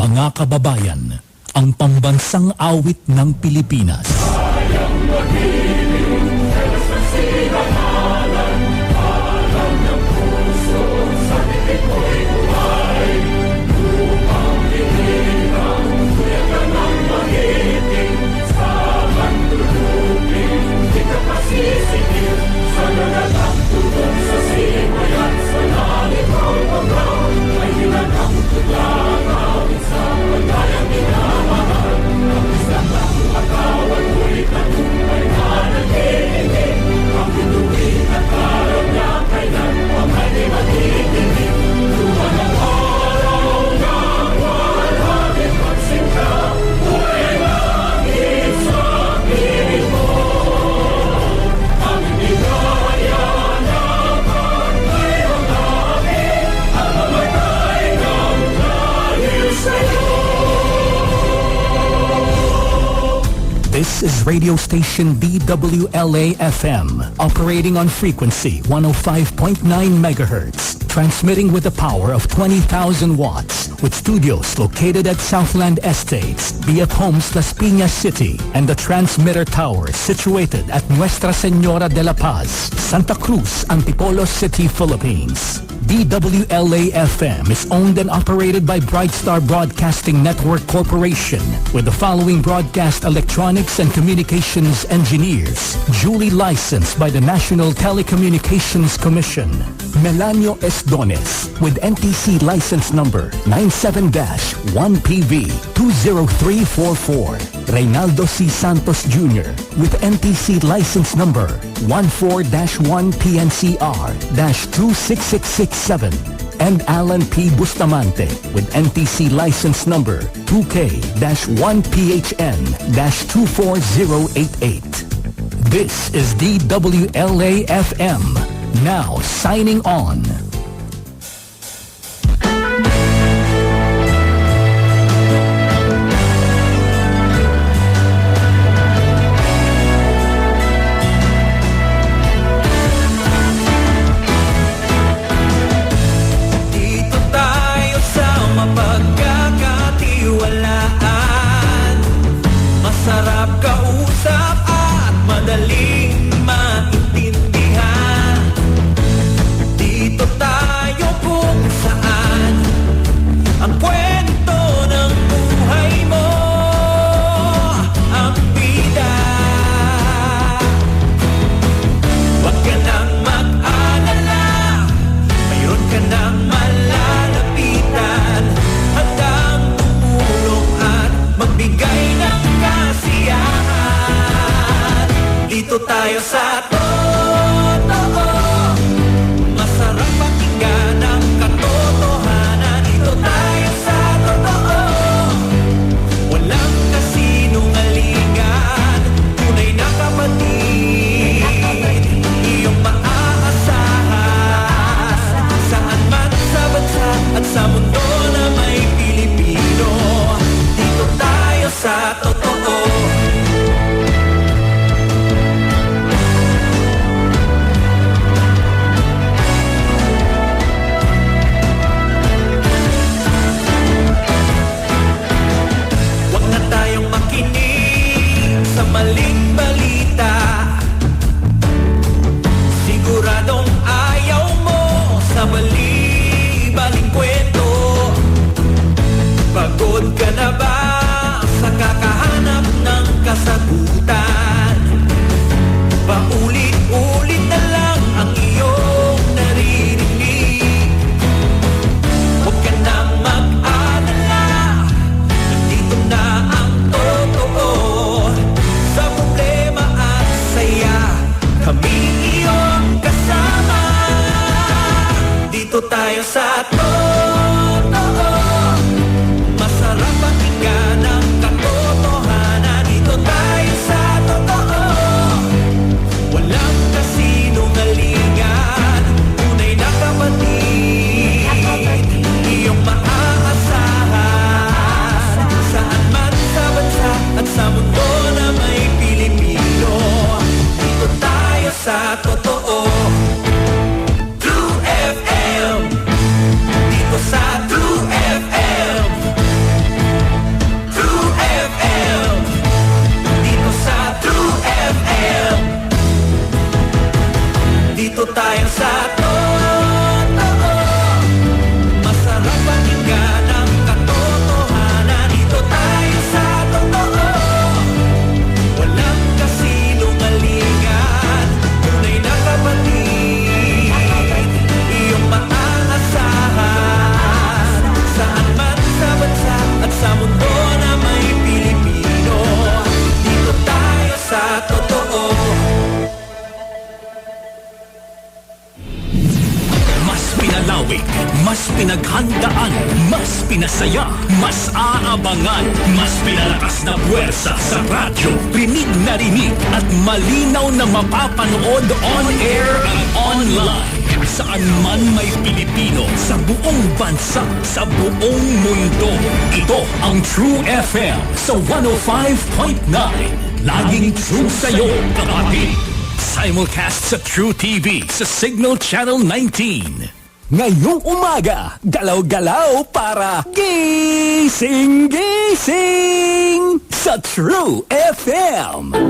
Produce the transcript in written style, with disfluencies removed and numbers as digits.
Mga kababayan, ang pambansang awit ng Pilipinas. This is radio station DWLA-FM, operating on frequency 105.9 megahertz, transmitting with a power of 20,000 watts, with studios located at Southland Estates, BF Homes, Las Piñas City, and the transmitter tower situated at Nuestra Señora de la Paz, Santa Cruz, Antipolo City, Philippines. DWLA-FM is owned and operated by Brightstar Broadcasting Network Corporation, with the following broadcast electronics and communications engineers, duly licensed by the National Telecommunications Commission. Melanio Esdones, with NTC license number 97-1PV20344. Reynaldo C. Santos Jr., with NTC license number 14-1PNCR-26667. And Alan P. Bustamante, with NTC license number 2K-1PHN-24088. This is DWLA-FM, now signing on. Tayo sa totoo, masarap pakinggan ang katotohanan. Dito tayo sa totoo, walang kasinungalingan. Tunay na kapatid, iyong maaasahan. Saan man sa bansa at sa mundo na may Pilipino, dito tayo sa totoo. masaya, mas aabangan, mas pinalakas na puwersa sa radyo. Rinig na rinig at malinaw na mapapanood on air at online. Saan man may Pilipino, sa buong bansa, sa buong mundo. Ito ang True FM sa 105.9. Laging true sa'yo, kapatid. Simulcast sa True TV sa Signal Channel 19. Ngayong umaga, galaw-galaw para gising-gising sa True FM.